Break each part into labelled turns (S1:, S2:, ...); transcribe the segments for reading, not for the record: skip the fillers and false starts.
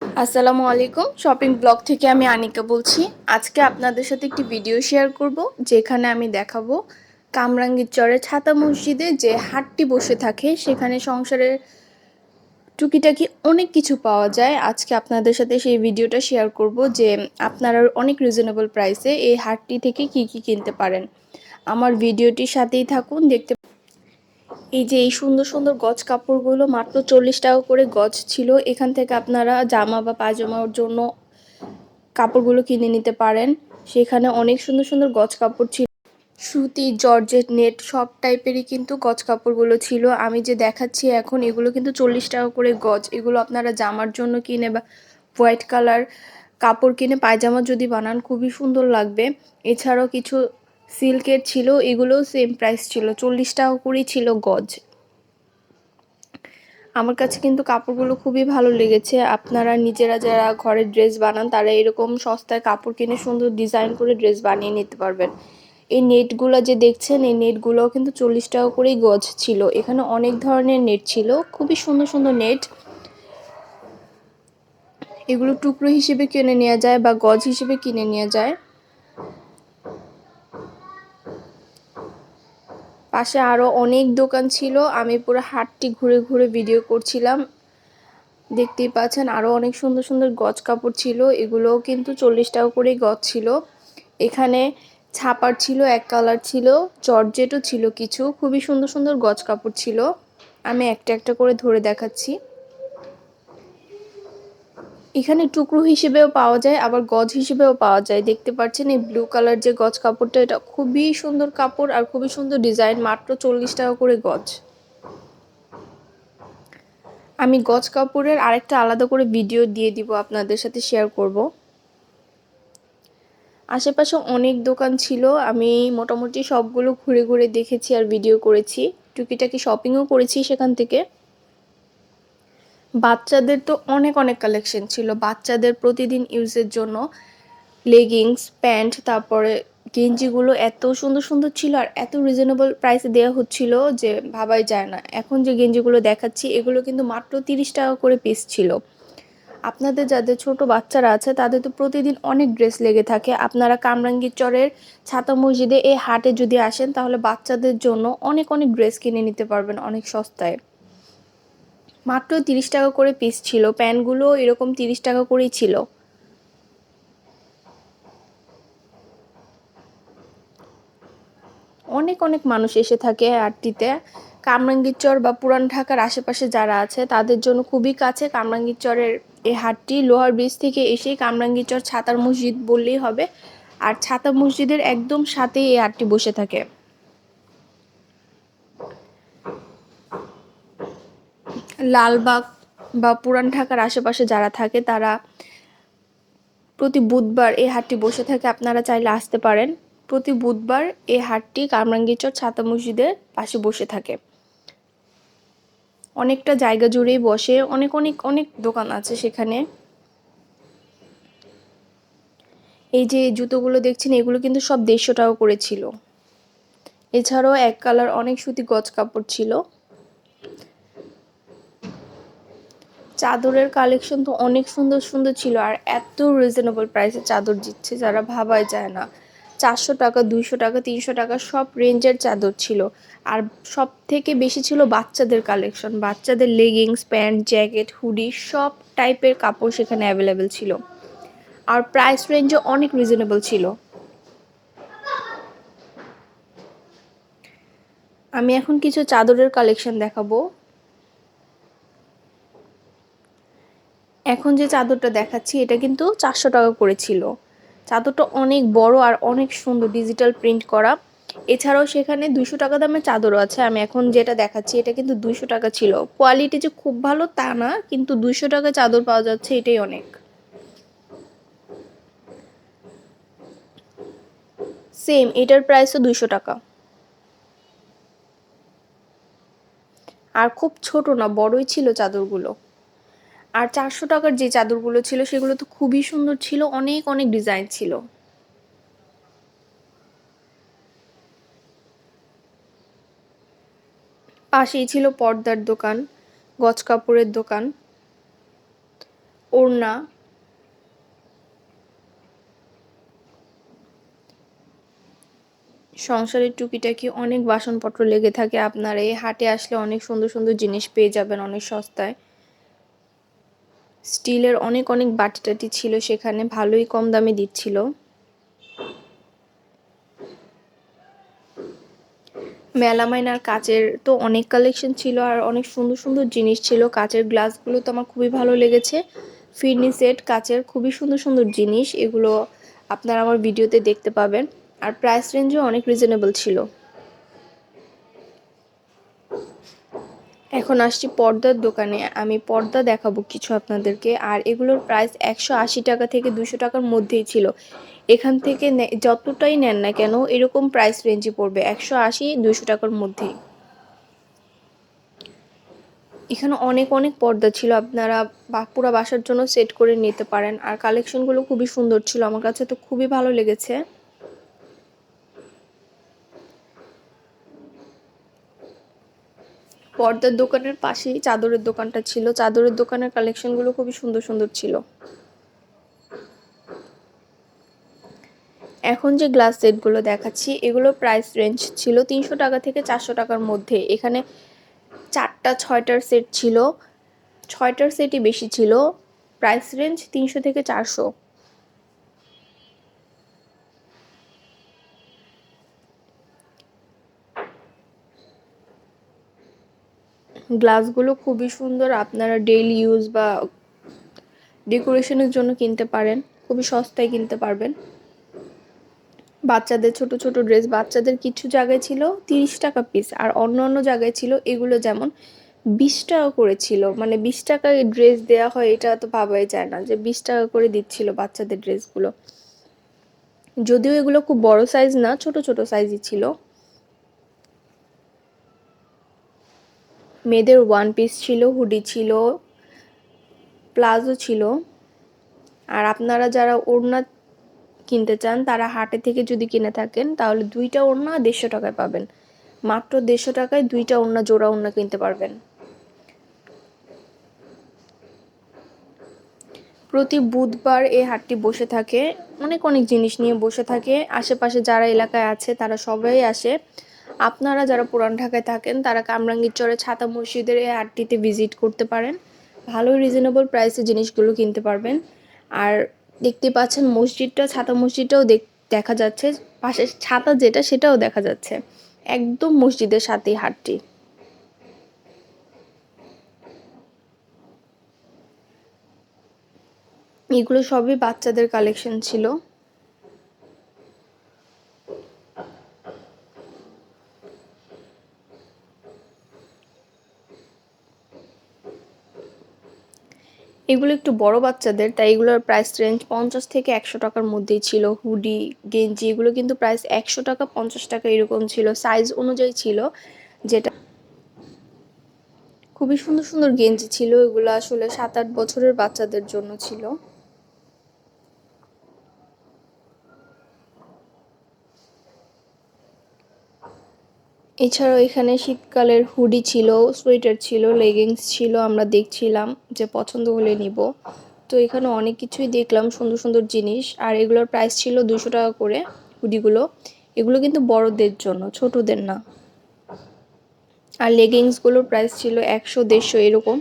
S1: আসসালামু আলাইকুম, shopping blog থেকে আমি আনিকা বলছি। আজকে আপনাদের সাথে একটি ভিডিও শেয়ার করব, যেখানে আমি দেখাবো কামরাঙ্গীরচরের ছাতা মসজিদে যে হাটটি বসে থাকে, সেখানে সংসারের টুকিটাকি অনেক কিছু পাওয়া যায়। আজকে আপনাদের সাথে সেই ভিডিওটা শেয়ার করব যে আপনারা অনেক রিজনেবল প্রাইসে এই হাটটি থেকে কি কি কিনতে পারেন। আমার ভিডিওটির সাথেই থাকুন, দেখতে। এই যে এই সুন্দর সুন্দর গজ কাপড়গুলো মাত্র 40 টাকা করে গজ ছিল। এখান থেকে আপনারা জামা বা পায়জামার জন্য কাপড়গুলো কিনে নিতে পারেন। সেখানে অনেক সুন্দর সুন্দর গজ কাপড় ছিল, সুতি, জর্জেট, নেট সব টাইপেরই কিন্তু গজ কাপড়গুলো ছিল। আমি যে দেখাচ্ছি এখন, এগুলো কিন্তু 40 টাকা করে গজ। এগুলো আপনারা জামার জন্য কিনে বা হোয়াইট কালার কাপড় কিনে পায়জামা যদি বানান, খুবই সুন্দর লাগবে। এছাড়াও কিছু সিল্কের ছিল, এগুলোও সেম প্রাইস ছিল, 40 টাকা করেই ছিল গজ। আমার কাছে কিন্তু কাপড়গুলো খুবই ভালো লেগেছে। আপনারা নিজেরা যারা ঘরে ড্রেস বানান, তারা এরকম সস্তায় কাপড় কিনে সুন্দর ডিজাইন করে ড্রেস বানিয়ে নিতে পারবেন। এই নেটগুলো যে দেখছেন, এই নেটগুলোও কিন্তু 40 টাকা করেই গজ ছিল। এখানে অনেক ধরনের নেট ছিল, খুবই সুন্দর সুন্দর নেট। এগুলো টুকরো হিসেবে কিনে নেওয়া যায় বা গজ হিসেবে কিনে নেওয়া যায়। পাশে আরও অনেক দোকান ছিল, আমি পুরো হাটটি ঘুরে ঘুরে ভিডিও করছিলাম। দেখতেই পাচ্ছেন আরও অনেক সুন্দর সুন্দর গজ কাপড় ছিল, এগুলোও কিন্তু 40 টাকা করেই গজ ছিল। এখানে ছাপার ছিল, এক কালার ছিল, জর্জেটও ছিল কিছু, খুবই সুন্দর সুন্দর গজ কাপড় ছিল। আমি একটা একটা করে ধরে দেখাচ্ছি। এখানে টুকরো হিসেবেও পাওয়া যায়, আবার গজ হিসেবেও পাওয়া যায়। দেখতে পাচ্ছেন এই ব্লু কালার যে গজ কাপড়টা, এটা খুবই সুন্দর কাপড় আর খুবই সুন্দর ডিজাইন, মাত্র 40 টাকা করে গজ। আমি গজ কাপড়ের আরেকটা আলাদা করে ভিডিও দিয়ে দিব, আপনাদের সাথে শেয়ার করব। আশেপাশে অনেক দোকান ছিল, আমি মোটামুটি সবগুলো ঘুরে ঘুরে দেখেছি আর ভিডিও করেছি। টুকিটাকি শপিংও করেছি সেখান থেকে। বাচ্চাদের তো অনেক অনেক কালেকশন ছিল, বাচ্চাদের প্রতিদিন ইউজের জন্য লেগিংস, প্যান্ট, তারপরে গেঞ্জিগুলো এত সুন্দর সুন্দর ছিল আর এত রিজনেবল প্রাইসে দেওয়া হচ্ছিল যে ভাবাই যায় না। এখন যে গেঞ্জিগুলো দেখাচ্ছি, এগুলো কিন্তু মাত্র 30 টাকা করে পিস ছিল। আপনাদের যাদের ছোট বাচ্চারা আছে, তাদের তো প্রতিদিন অনেক ড্রেস লেগে থাকে। আপনারা কামরাঙ্গীরচরের ছাতা মসজিদে এই হাটে যদি আসেন, তাহলে বাচ্চাদের জন্য অনেক অনেক ড্রেস কিনে নিতে পারবেন অনেক সস্তায়। মাত্র 30 টাকা করে পিস ছিল, প্যান্টগুলো এরকম 30 টাকা করেই ছিল। অনেক অনেক মানুষ এসে থাকে হাটটিতে। কামরাঙ্গীরচর বা পুরান ঢাকার আশেপাশে যারা আছে, তাদের জন্য খুবই কাছে কামরাঙ্গীরচরের এই হাটটি। লোহার ব্রিজ থেকে এসেই কামরাঙ্গীরচর ছাতার মসজিদ বললেই হবে, আর ছাতা মসজিদের একদম সাথেই এই হাটটি বসে থাকে। লালবাগ বা পুরান ঢাকার আশেপাশে যারা থাকে, তারা প্রতি বুধবার এই হাটটি বসে থাকে, আপনারা চাইলে আসতে পারেন। প্রতি বুধবার এই হাটটি কামরাঙ্গীরচর ছাতা মসজিদের পাশে বসে থাকে। অনেকটা জায়গা জুড়েই বসে, অনেক অনেক অনেক দোকান আছে সেখানে। এই যে জুতোগুলো দেখছেন, এগুলো কিন্তু সব 150 টাকা করে ছিল। এছাড়াও এক কালার অনেক সুতি গজ কাপড় ছিল। চাদরের কালেকশন তো অনেক সুন্দর সুন্দর ছিল, আর এত রিজনেবল প্রাইসে চাদর দিচ্ছে যারা ভাবাই যায় না। 400 টাকা, 200 টাকা, 300 টাকা সব রেঞ্জের চাদর ছিল। আর সব থেকে বেশি ছিল বাচ্চাদের কালেকশন, বাচ্চাদের লেগিংস, প্যান্ট, জ্যাকেট, হুডি সব টাইপের কাপড় সেখানে অ্যাভেলেবেল ছিল। আর প্রাইস রেঞ্জও অনেক রিজনেবল ছিল। আমি এখন কিছু চাদরের কালেকশন দেখাবো। এখন যে চাদরটা দেখাচ্ছি, এটা কিন্তু 400 টাকা করে ছিল। চাদরটা অনেক বড় আর অনেক সুন্দর, ডিজিটাল প্রিন্ট করা। এছাড়াও সেখানে 200 টাকা দামের চাদরও আছে। আমি এখন যেটা দেখাচ্ছি, এটা কিন্তু 200 টাকা ছিল। কোয়ালিটি যে খুব ভালো তা না, কিন্তু 200 টাকা চাদর পাওয়া যাচ্ছে, এটাই অনেক। সেম, এটার প্রাইসও 200 টাকা। আর খুব ছোট না, বড়ই ছিল চাদরগুলো। আর 400 টাকার যে চাদরগুলো ছিল, সেগুলো তো খুবই সুন্দর ছিল, অনেক অনেক ডিজাইন ছিল। পাশেই ছিল পর্দার দোকান, গজ কাপড়ের দোকান। ওড়না, সংসারের টুকিটাকি অনেক বাসনপত্র লেগে থাকে। আপনারা এই হাটে আসলে অনেক সুন্দর সুন্দর জিনিস পেয়ে যাবেন অনেক সস্তায়। স্টিলের অনেক অনেক বাটি টাটি ছিল সেখানে, ভালোই কম দামে দিচ্ছিল। মেলামাইন আর কাচের তো অনেক কালেকশন ছিল আর অনেক সুন্দর সুন্দর জিনিস ছিল। কাচের গ্লাসগুলো তো আমার খুবই ভালো লেগেছে। ফিরনি সেট কাচের খুবই সুন্দর সুন্দর জিনিস, এগুলো আপনারা আমার ভিডিওতে দেখতে পাবেন। আর প্রাইস রেঞ্জও অনেক রিজনেবল ছিল। এখন আসছি পর্দার দোকানে, আমি পর্দা দেখাবো কিছু আপনাদেরকে। আর এগুলোর প্রাইস 180 টাকা থেকে 200 টাকার মধ্যেই ছিল। এখান থেকে যতটাই নেন না কেন এরকম প্রাইস রেঞ্জে পড়বে 180-200 টাকার মধ্যেই। এখানে অনেক অনেক পর্দা ছিল, আপনারা পুরো বাসার জন্য সেট করে নিতে পারেন। আর কালেকশনগুলো খুবই সুন্দর ছিল, আমার কাছে তো খুবই ভালো লেগেছে। পর্দার দোকানের পাশেই চাদরের দোকানটা ছিল, চাদরের দোকানের কালেকশনগুলো খুবই সুন্দর সুন্দর ছিল। এখন যে গ্লাস সেটগুলো দেখাচ্ছি এগুলো প্রাইস রেঞ্জ ছিল 300 টাকা থেকে 400 টাকার মধ্যে। এখানে 4টা 6টার সেট ছিল, 6টার সেটই বেশি ছিল। প্রাইস রেঞ্জ 300 থেকে 400। গ্লাসগুলো খুবই সুন্দর, আপনারা ডেইলি ইউজ বা ডেকোরেশনের জন্য কিনতে পারেন, খুবই সস্তায় কিনতে পারবেন। বাচ্চাদের ছোট ছোট ড্রেস, বাচ্চাদের কিছু জায়গায় ছিল 30 টাকা পিস আর অন্য অন্য জায়গায় ছিল এগুলো যেমন 20 টাকা করে ছিল। মানে 20 টাকায় ড্রেস দেওয়া হয় এটা তো ভাবাই যায় না যে 20 টাকা করে দিচ্ছিল বাচ্চাদের ড্রেসগুলো। যদিও এগুলো খুব বড় সাইজ না, ছোট ছোট সাইজই ছিল। মেয়েদের ওয়ান পিস ছিল, হুডি ছিল, প্লাজো ছিল। আর আপনারা যারা ওড়না কিনতে চান তারা হাটে থেকে যদি কিনে থাকেন তাহলে 2টা ওড়না 150 টাকায় পাবেন। মাত্র 150 টাকায় 2টা ওড়না, জোড়া ওড়না কিনতে পারবেন। প্রতি বুধবার এই হাটটি বসে থাকে, অনেক অনেক জিনিস নিয়ে বসে থাকে। আশেপাশে যারা এলাকায় আছে তারা সবাই আসে। আপনারা যারা পুরান ঢাকায় থাকেন তারা কামরাঙ্গীরচরে ছাতা মসজিদের এই হাটটিতে ভিজিট করতে পারেন, ভালো রিজনেবল প্রাইসে জিনিসগুলো কিনতে পারবেন। আর দেখতে পাচ্ছেন মসজিদটা, ছাতা মসজিদটাও দেখা যাচ্ছে, পাশে ছাতা যেটা সেটাও দেখা যাচ্ছে। একদম মসজিদের সাথেই হাটটি। এগুলো সবই বাচ্চাদের কালেকশন ছিল। এগুলো একটু বড় বাচ্চাদের, তাই এগুলোর প্রাইস রেঞ্জ 50 থেকে 100 টাকার মধ্যেই ছিল। হুডি, গেঞ্জি এগুলো কিন্তু প্রাইস 100 টাকা 50 টাকা এরকম ছিল, সাইজ অনুযায়ী ছিল। যেটা খুবই সুন্দর সুন্দর গেঞ্জি ছিল, এগুলো আসলে 7-8 বছরের বাচ্চাদের জন্য ছিল। এছাড়াও এখানে শীতকালের হুডি ছিল, সোয়েটার ছিল, লেগিংস ছিল, আমরা দেখছিলাম যে পছন্দ হলে নিব। তো এখানে অনেক কিছুই দেখলাম, সুন্দর সুন্দর জিনিস। আর এগুলোর প্রাইস ছিল 200 টাকা করে হুডিগুলো। এগুলো কিন্তু বড়দের জন্য, ছোটদের না। আর লেগিংসগুলোর প্রাইস ছিল 100-150 এরকম।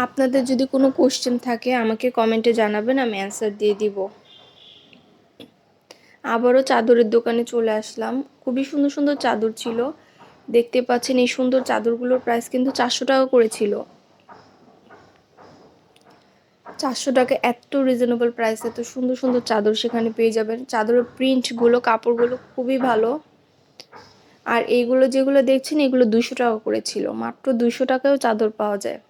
S1: আপনাদের যদি কোনো কোশ্চেন থাকে আমাকে কমেন্টে জানাবেন, আমি অ্যান্সার দিয়ে দিব। আবারও চাদরের দোকানে চলে আসলাম, খুবই সুন্দর সুন্দর চাদর ছিল। দেখতে পাচ্ছেন এই সুন্দর চাদরগুলোর প্রাইস কিন্তু 400 টাকা করে ছিল। 400 টাকা এত রিজনেবল প্রাইস, এত সুন্দর সুন্দর চাদর সেখানে পেয়ে যাবেন। চাদরের প্রিন্টগুলো, কাপড়গুলো খুবই ভালো। আর এইগুলো যেগুলো দেখছেন এগুলো 200 টাকা করে ছিল, মাত্র 200 টাকায়ও চাদর পাওয়া যায়।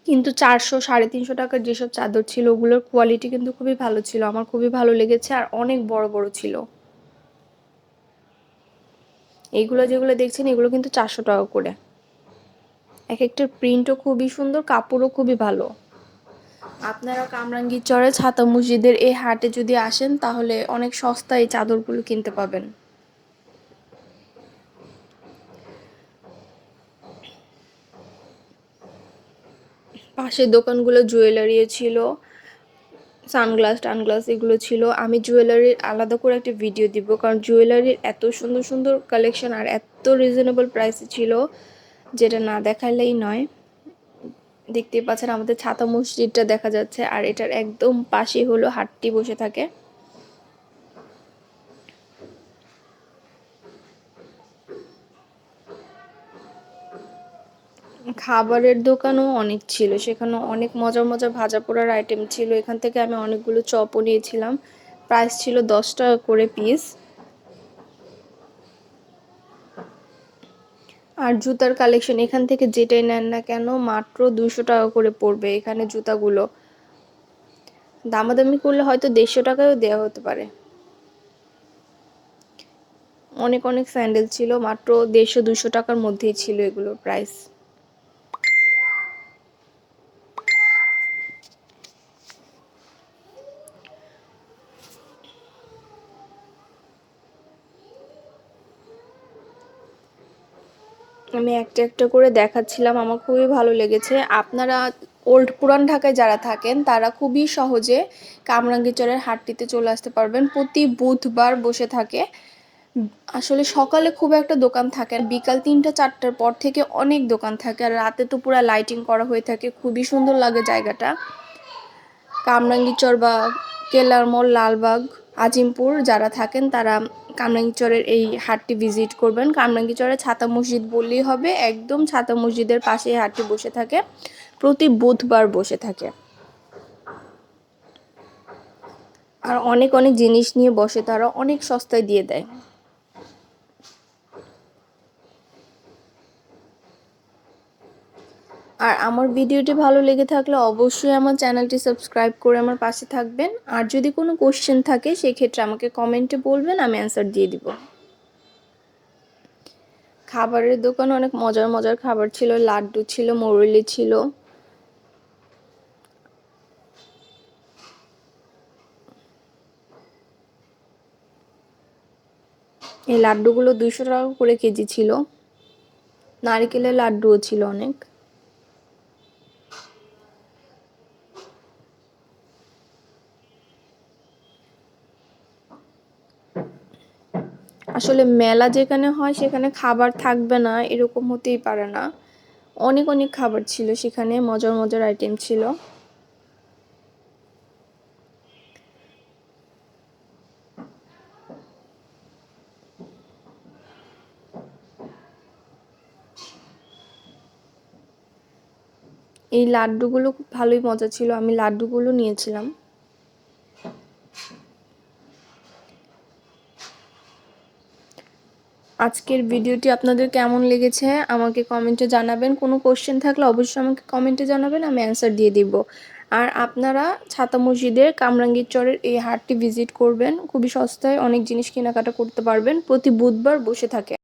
S1: কিন্তু 400-350 টাকার যেসব চাদর ছিল ওগুলোর কোয়ালিটি কিন্তু খুবই ভালো ছিল, আমার খুবই ভালো লেগেছে। আর অনেক বড় বড় ছিল। এইগুলো যেগুলো দেখছেন এগুলো কিন্তু 400 টাকা করে। এক একটার প্রিন্টও খুবই সুন্দর, কাপড়ও খুবই ভালো। আপনারা কামরাঙ্গীরচরের ছাতা মসজিদের এই হাটে যদি আসেন তাহলে অনেক সস্তায় এই চাদরগুলো কিনতে পাবেন। পাশের দোকানগুলো জুয়েলারিও ছিল, সানগ্লাস টানগ্লাস এগুলো ছিল। আমি জুয়েলারির আলাদা করে একটা ভিডিও দিব, কারণ জুয়েলারির এত সুন্দর সুন্দর কালেকশন আর এত রিজনেবল প্রাইসে ছিল যেটা না দেখালেই নয়। দেখতেই পাচ্ছেন আমাদের ছাতা মসজিদটা দেখা যাচ্ছে, আর এটার একদম পাশেই হলো হাটটি বসে থাকে। খাবারের দোকানও অনেক ছিল, সেখানে অনেক মজার মজার ভাজা পোড়ার আইটেম ছিল। এখান থেকে আমি অনেকগুলো চপও নিয়েছিলাম, প্রাইস ছিল 10 টাকা করে পিস। আর জুতার কালেকশন এখান থেকে যেটাই নেন না কেন মাত্র 200 টাকা করে পড়বে। এখানে জুতাগুলো দামাদামি করলে হয়তো 150 টাকাও দেওয়া হতে পারে। অনেক অনেক স্যান্ডেল ছিল, মাত্র 150-200 টাকার মধ্যেই ছিল এগুলোর প্রাইস। আমি একটা একটা করে দেখাচ্ছিলাম, আমার খুবই ভালো লেগেছে। আপনারা পুরান ঢাকায় যারা থাকেন তারা খুবই সহজে কামরাঙ্গীরচরের হাটটিতে চলে আসতে পারবেন। প্রতি বুধবার বসে থাকে। আসলে সকালে খুব একটা দোকান থাকে আর বিকাল 3টা-4টার পর থেকে অনেক দোকান থাকে, আর রাতে তো পুরো লাইটিং করা হয়ে থাকে, খুবই সুন্দর লাগে জায়গাটা। কামরাঙ্গীরচর বা কেল্লার মোড়, লালবাগ, আজিমপুর যারা থাকেন তারা কামরাঙ্গীরচরের এই হাটটি ভিজিট করবেন। কামরাঙ্গীরচরে ছাতা মসজিদ বললেই হবে, একদম ছাতা মসজিদের পাশে এই হাটটি বসে থাকে, প্রতি বুধবার বসে থাকে। আর অনেক অনেক জিনিস নিয়ে বসে, তারা অনেক সস্তায় দিয়ে দেয়। আর আমার ভিডিওটি ভালো লেগে থাকলে অবশ্যই আমার চ্যানেলটি সাবস্ক্রাইব করে আমার পাশে থাকবেন। আর যদি কোনো কোশ্চেন থাকে সেক্ষেত্রে আমাকে কমেন্টে বলবেন, আমি অ্যান্সার দিয়ে দিব। খাবারের দোকানে অনেক মজার মজার খাবার ছিল, লাড্ডু ছিল, মোরলি ছিল। এই লাড্ডুগুলো 200 টাকা করে কেজি ছিল। নারিকেলের লাড্ডুও ছিল অনেক। আসলে মেলা যেখানে হয় সেখানে খাবার থাকবে না এরকম হতেই পারে না। অনেক অনেক খাবার ছিল সেখানে, মজার মজার আইটেম ছিল। এই লাড্ডুগুলো খুব ভালোই মজা ছিল, আমি লাড্ডুগুলো নিয়েছিলাম। আজকের ভিডিওটি আপনাদের কেমন লেগেছে আমাকে কমেন্টে জানাবেন। কোনো কোশ্চেন থাকলে অবশ্যই আমাকে কমেন্টে জানাবেন, আমি অ্যান্সার দিয়ে দিব। আর আপনারা ছাতা মসজিদের কামরাঙ্গীরচরের এই হাটটি ভিজিট করবেন, খুবই সস্তায় অনেক জিনিস কেনাকাটা করতে পারবেন। প্রতি বুধবার বসে থাকে।